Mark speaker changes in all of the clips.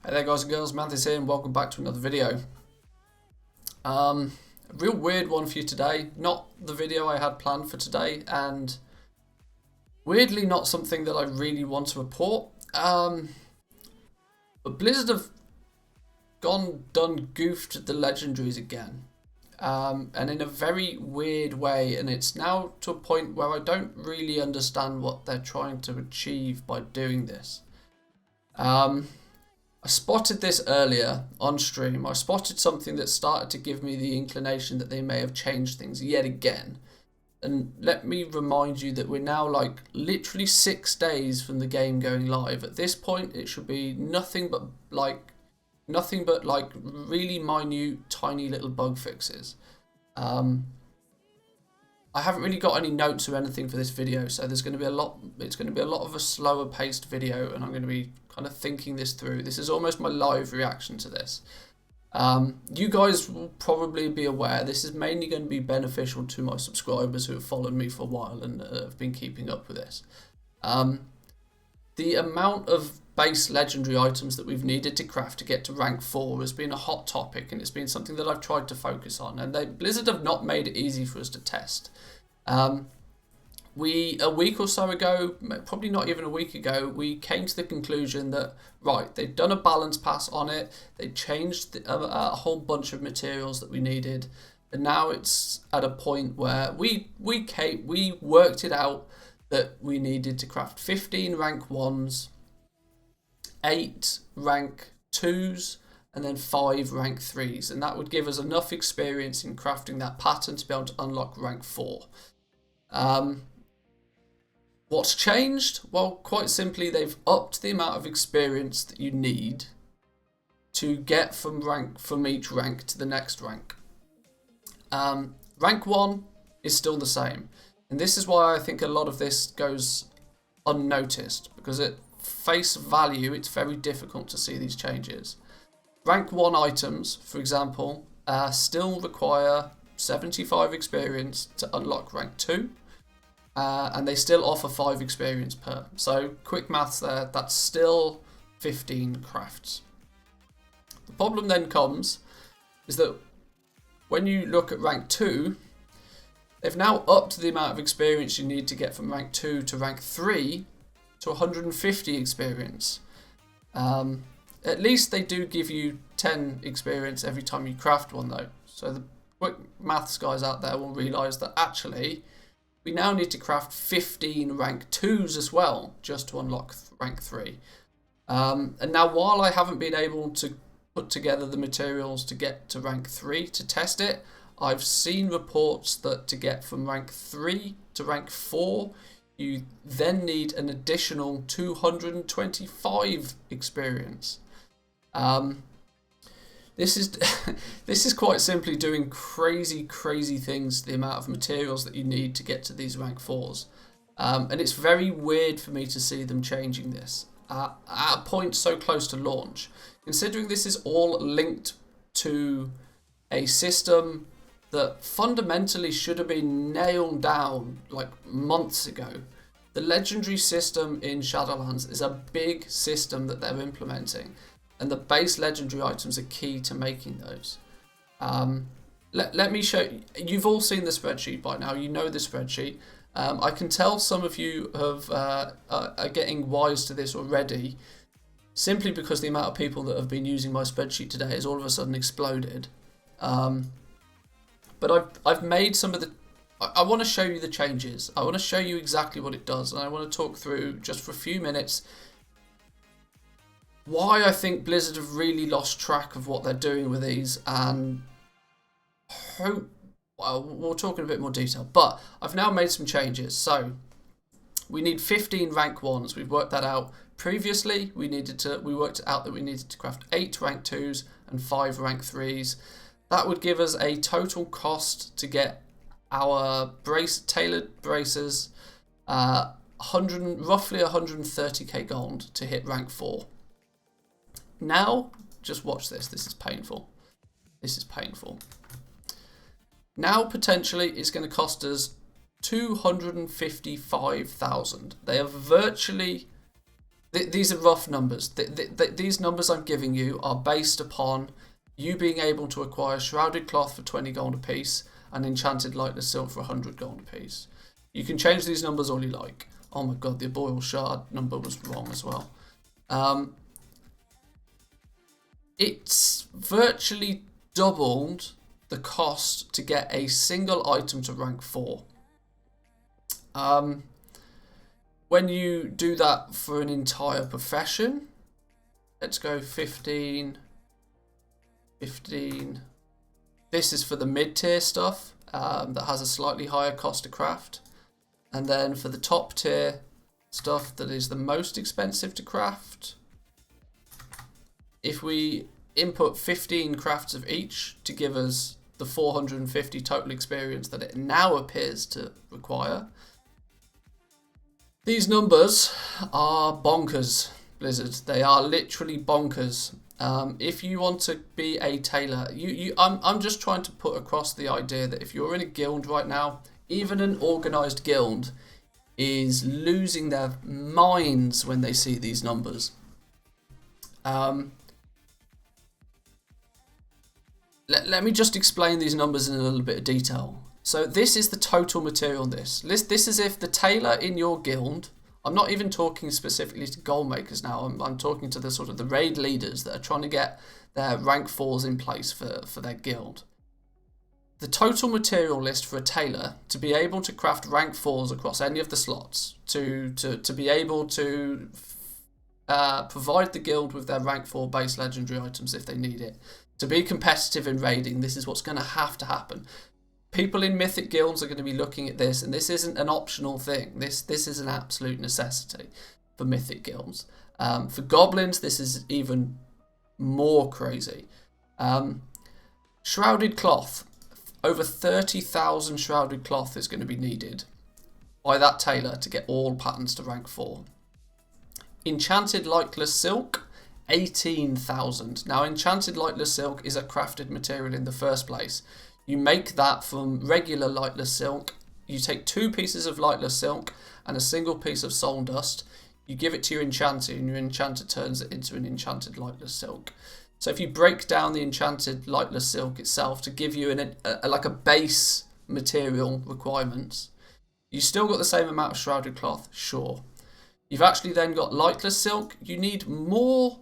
Speaker 1: Hey there guys and girls, Manthis here and welcome back to another video. A real weird one for you today, not the video I had planned for today, and weirdly not something that I really want to report. But Blizzard have goofed the Legendaries again, and in a very weird way, and it's now to a point where I don't really understand what they're trying to achieve by doing this. I spotted this earlier on stream. I spotted something that started to give me the inclination that they may have changed things yet again. And let me remind you that we're now like literally 6 days from the game going live. At this point, it should be nothing but like really minute, tiny little bug fixes. I haven't really got any notes or anything for this video, so there's going to be a lot. It's going to be a lot of a slower paced video, and I'm going to be kind of thinking this through. This is almost my live reaction to this. You guys will probably be aware this is mainly going to be beneficial to my subscribers who have followed me for a while and have been keeping up with this. The amount of base legendary items that we've needed to craft to get to rank 4 has been a hot topic, and it's been something that I've tried to focus on, and Blizzard have not made it easy for us to test. A week or so ago, probably not even a week ago, we came to the conclusion that, right, they'd done a balance pass on it, they changed a whole bunch of materials that we needed, and now it's at a point where we worked it out that we needed to craft 15 rank 1s, 8 rank 2s, and then 5 rank 3s, and that would give us enough experience in crafting that pattern to be able to unlock rank 4. What's changed? Well, quite simply, they've upped the amount of experience that you need to get from each rank to the next rank. Rank 1 is still the same, and this is why I think a lot of this goes unnoticed, because at face value it's very difficult to see these changes. Rank 1 items, for example, still require 75 experience to unlock rank 2. And they still offer 5 experience per. So quick maths there, that's still 15 crafts. The problem then comes is that when you look at rank 2, they've now upped the amount of experience you need to get from rank 2 to rank 3 to 150 experience. At least they do give you 10 experience every time you craft one though. So the quick maths guys out there will realise that actually we now need to craft 15 rank 2s as well, just to unlock rank 3. And now while I haven't been able to put together the materials to get to rank 3 to test it, I've seen reports that to get from rank 3 to rank 4, you then need an additional 225 experience. This is quite simply doing crazy things to the amount of materials that you need to get to these rank 4s. And it's very weird for me to see them changing this at a point so close to launch. Considering this is all linked to a system that fundamentally should have been nailed down like months ago. The legendary system in Shadowlands is a big system that they're implementing, and the base legendary items are key to making those. Let me show you. You've all seen the spreadsheet by now. You know the spreadsheet. I can tell some of you are getting wise to this already, simply because the amount of people that have been using my spreadsheet today has all of a sudden exploded. But I've made some of the. I want to show you the changes. I want to show you exactly what it does, and I want to talk through just for a few minutes why I think Blizzard have really lost track of what they're doing with these, and we'll talk in a bit more detail. But I've now made some changes. So we need 15 rank 1s. We've worked that out. Previously, we worked it out that we needed to craft 8 rank 2s and 5 rank 3s. That would give us a total cost to get our tailored braces, roughly 130k gold to hit rank 4. Now, just watch this. This is painful. This is painful. Now, potentially, it's going to cost us 255,000. They are virtually These are rough numbers. These numbers I'm giving you are based upon you being able to acquire Shrouded Cloth for 20 gold apiece and Enchanted Lightless Silk for 100 gold apiece. You can change these numbers all you like. Oh my god, the Arboreal Shard number was wrong as well. It's virtually doubled the cost to get a single item to rank 4. When you do that for an entire profession, let's go 15. This is for the mid-tier stuff that has a slightly higher cost to craft. And then for the top tier stuff that is the most expensive to craft, if we input 15 crafts of each to give us the 450 total experience that it now appears to require, these numbers are bonkers, Blizzard. They are literally bonkers. If you want to be a tailor, I'm just trying to put across the idea that if you're in a guild right now, even an organised guild is losing their minds when they see these numbers. Let me just explain these numbers in a little bit of detail. So this is the total material on this. This is if the tailor in your guild, I'm not even talking specifically to goal makers now, I'm talking to the sort of the raid leaders that are trying to get their rank 4s in place for their guild. The total material list for a tailor to be able to craft rank 4s across any of the slots, to be able to provide the guild with their rank 4 base legendary items if they need it, to be competitive in raiding, this is what's going to have to happen. People in mythic guilds are going to be looking at this, and this isn't an optional thing. This is an absolute necessity for mythic guilds. For goblins, this is even more crazy. Shrouded Cloth. Over 30,000 Shrouded Cloth is going to be needed by that tailor to get all patterns to rank 4. Enchanted Lightless Silk, 18,000. Now, Enchanted Lightless Silk is a crafted material in the first place. You make that from regular lightless silk. You take 2 pieces of lightless silk and a single piece of soul dust. You give it to your enchanter, and your enchanter turns it into an enchanted lightless silk. So if you break down the enchanted lightless silk itself to give you like a base material requirements, you still got the same amount of shrouded cloth, sure. You've actually then got lightless silk. You need more.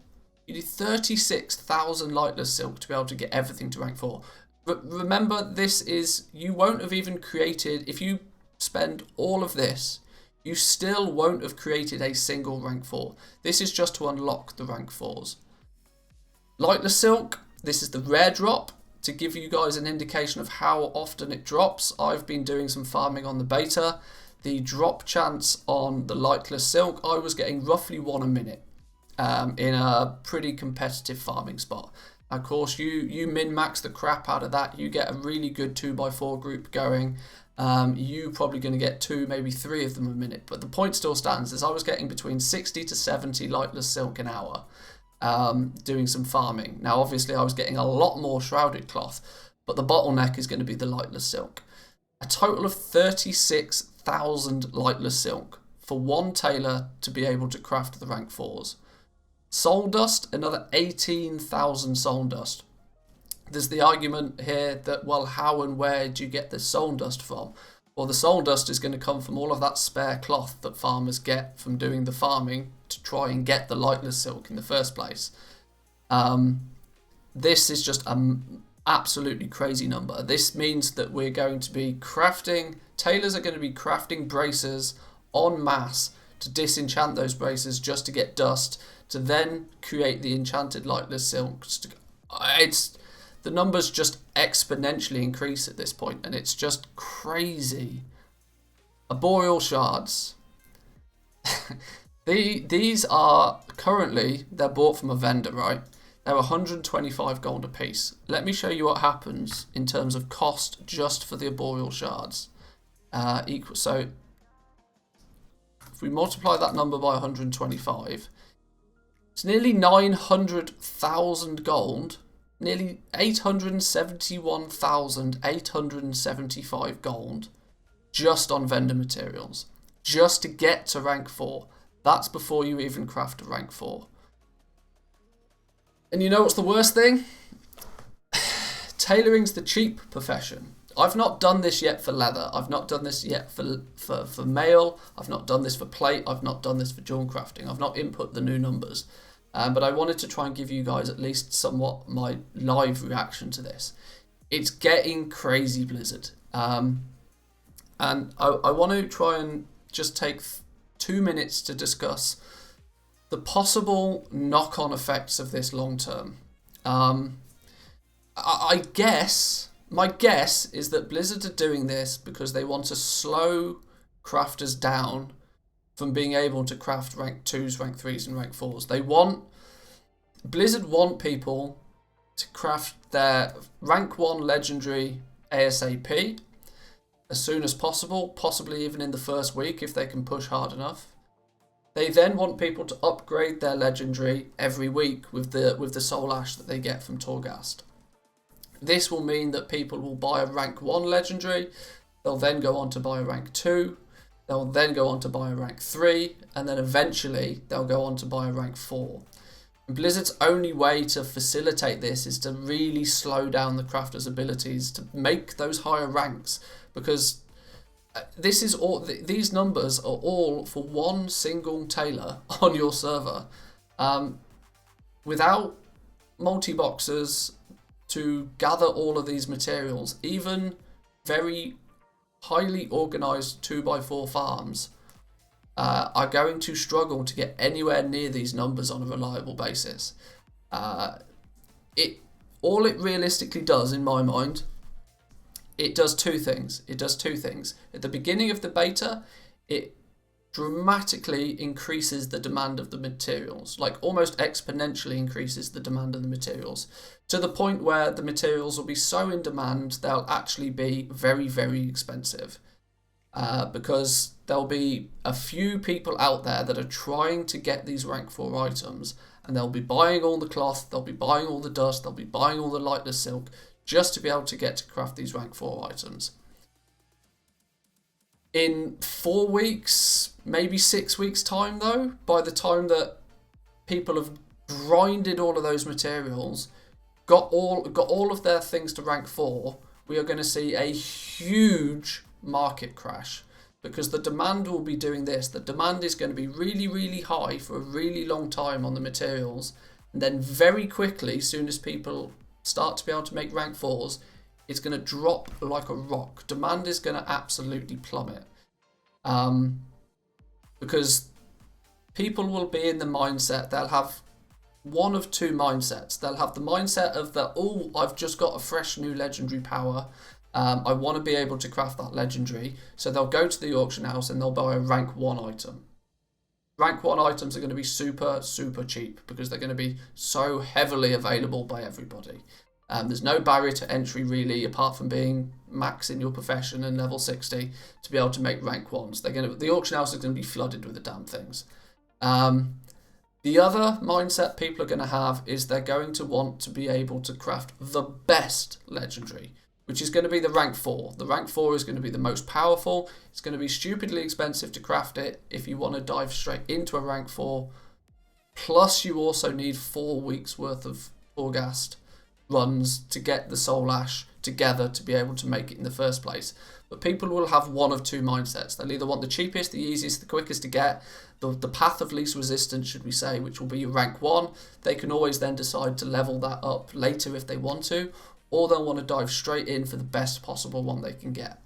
Speaker 1: You need 36,000 lightless silk to be able to get everything to rank 4. But remember, this is, you won't have even created, if you spend all of this, you still won't have created a single rank 4. This is just to unlock the rank 4s. Lightless silk, this is the rare drop. To give you guys an indication of how often it drops, I've been doing some farming on the beta. The drop chance on the lightless silk, I was getting roughly 1 a minute in a pretty competitive farming spot. Of course, you min-max the crap out of that. You get a really good 2x4 group going. You're probably going to get 2, maybe 3 of them a minute. But the point still stands, is I was getting between 60 to 70 lightless silk an hour doing some farming. Now, obviously, I was getting a lot more shrouded cloth, but the bottleneck is going to be the lightless silk. A total of 36,000 lightless silk for one tailor to be able to craft the rank 4s. Soul dust, another 18,000 soul dust. There's the argument here that, well, how and where do you get this soul dust from? Well, the soul dust is going to come from all of that spare cloth that farmers get from doing the farming to try and get the lightless silk in the first place. This is just an absolutely crazy number. This means that we're going to be crafting, tailors are going to be crafting bracers en masse to disenchant those bracers just to get dust, to then create the enchanted lightless silks. The numbers just exponentially increase at this point, and it's just crazy. Arboreal shards. These are currently, they're bought from a vendor, right? They're 125 gold a piece. Let me show you what happens in terms of cost just for the arboreal shards. So if we multiply that number by 125, it's nearly 900,000 gold, nearly 871,875 gold just on vendor materials, just to get to rank 4. That's before you even craft a rank 4. And you know what's the worst thing? Tailoring's the cheap profession. I've not done this yet for leather. I've not done this yet for mail. I've not done this for plate. I've not done this for jewel crafting. I've not input the new numbers. But I wanted to try and give you guys at least somewhat my live reaction to this. It's getting crazy, Blizzard. And I want to try and just take 2 minutes to discuss the possible knock-on effects of this long term. I guess, my guess is that Blizzard are doing this because they want to slow crafters down from being able to craft rank 2s, rank 3s and rank 4s. Blizzard want people to craft their rank 1 legendary ASAP as soon as possible, possibly even in the first week if they can push hard enough. They then want people to upgrade their legendary every week with the soul ash that they get from Torghast. This will mean that people will buy a rank 1 legendary, they'll then go on to buy a rank 2, they'll then go on to buy a rank 3, and then eventually they'll go on to buy a rank 4. And Blizzard's only way to facilitate this is to really slow down the crafter's abilities to make those higher ranks, because this is all. These numbers are all for one single tailor on your server, without multi-boxers to gather all of these materials. Even very highly organised 2x4 farms are going to struggle to get anywhere near these numbers on a reliable basis. All it realistically does, in my mind, it does two things. At the beginning of the beta, it dramatically increases the demand of the materials, like almost exponentially increases the demand of the materials, to the point where the materials will be so in demand they'll actually be very, very expensive. Because there'll be a few people out there that are trying to get these rank 4 items, and they'll be buying all the cloth, they'll be buying all the dust, they'll be buying all the lightless silk, just to be able to get to craft these rank 4 items. In 4 weeks, maybe 6 weeks time though, by the time that people have grinded all of those materials, got all of their things to rank 4, we are going to see a huge market crash, because the demand will be doing this. The demand is going to be really, really high for a really long time on the materials, and then very quickly, as soon as people start to be able to make rank 4s, it's going to drop like a rock. Demand is going to absolutely plummet. Because people will be in the mindset, they'll have one of two mindsets. They'll have the mindset of oh, I've just got a fresh new legendary power. I want to be able to craft that legendary. So they'll go to the auction house and they'll buy a rank 1 item. Rank 1 items are going to be super, super cheap because they're going to be so heavily available by everybody. There's no barrier to entry really, apart from being max in your profession and level 60 to be able to make rank 1s. The auction house is going to be flooded with the damn things. The other mindset people are going to have is they're going to want to be able to craft the best legendary, which is going to be the rank 4. The rank 4 is going to be the most powerful. It's going to be stupidly expensive to craft it if you want to dive straight into a rank 4. Plus you also need 4 weeks worth of Torghast runs to get the soul ash together to be able to make it in the first place. But people will have one of two mindsets. They'll either want the cheapest, the easiest, the quickest to get, the path of least resistance, should we say, which will be your rank 1. They can always then decide to level that up later if they want to, or they'll want to dive straight in for the best possible one they can get.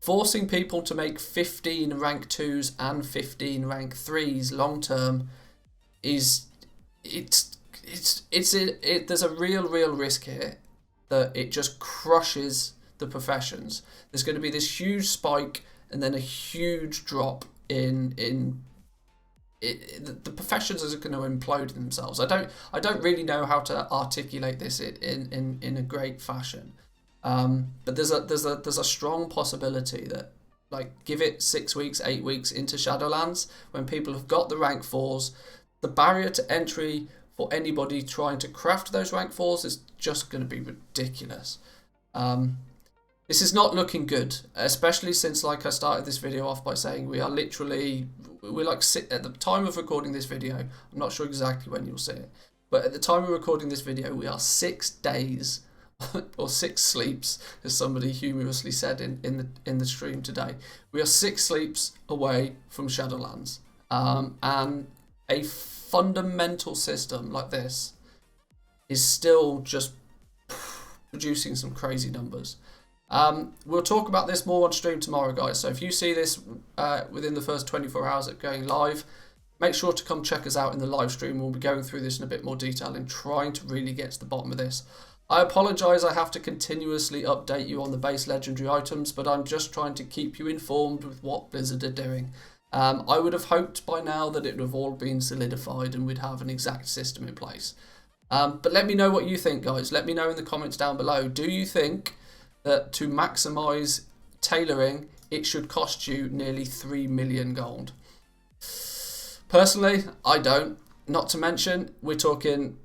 Speaker 1: Forcing people to make 15 rank 2s and 15 rank 3s long term is there's a real risk here that it just crushes the professions. There's going to be this huge spike and then a huge drop in the professions are going to implode in themselves. I don't really know how to articulate this in a great fashion. But there's a strong possibility that, like, give it 6 weeks, 8 weeks into Shadowlands, when people have got the rank 4s, the barrier to entry for anybody trying to craft those rank 4s is just going to be ridiculous. This is not looking good, especially since, like, I started this video off by saying we're like at the time of recording this video, I'm not sure exactly when you'll see it, but at the time of recording this video, we are 6 days or 6 sleeps, as somebody humorously said in the stream today. We are 6 sleeps away from Shadowlands, and a fundamental system like this is still just producing some crazy numbers. We'll talk about this more on stream tomorrow, guys. So if you see this within the first 24 hours of going live, make sure to come check us out in the live stream. We'll be going through this in a bit more detail and trying to really get to the bottom of this. I apologise I have to continuously update you on the base legendary items, but I'm just trying to keep you informed with what Blizzard are doing. I would have hoped by now that it would have all been solidified and we'd have an exact system in place. But let me know what you think, guys. Let me know in the comments down below. Do you think that to maximise tailoring, it should cost you nearly 3 million gold? Personally, I don't. Not to mention, we're talking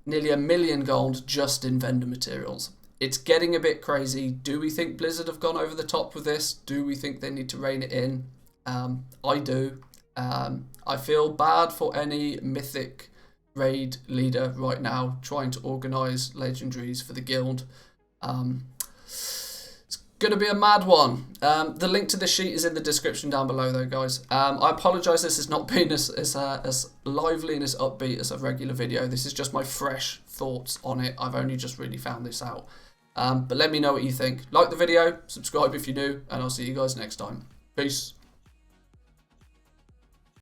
Speaker 1: nearly 1 million gold just in vendor materials. It's getting a bit crazy. Do we think Blizzard have gone over the top with this? Do we think they need to rein it in? I do. I feel bad for any mythic raid leader right now trying to organise legendaries for the guild. It's going to be a mad one. The link to the sheet is in the description down below though, guys. I apologise this has not been as lively and as upbeat as a regular video. This is just my fresh thoughts on it. I've only just really found this out. But let me know what you think. Like the video, subscribe if you're new, and I'll see you guys next time. Peace.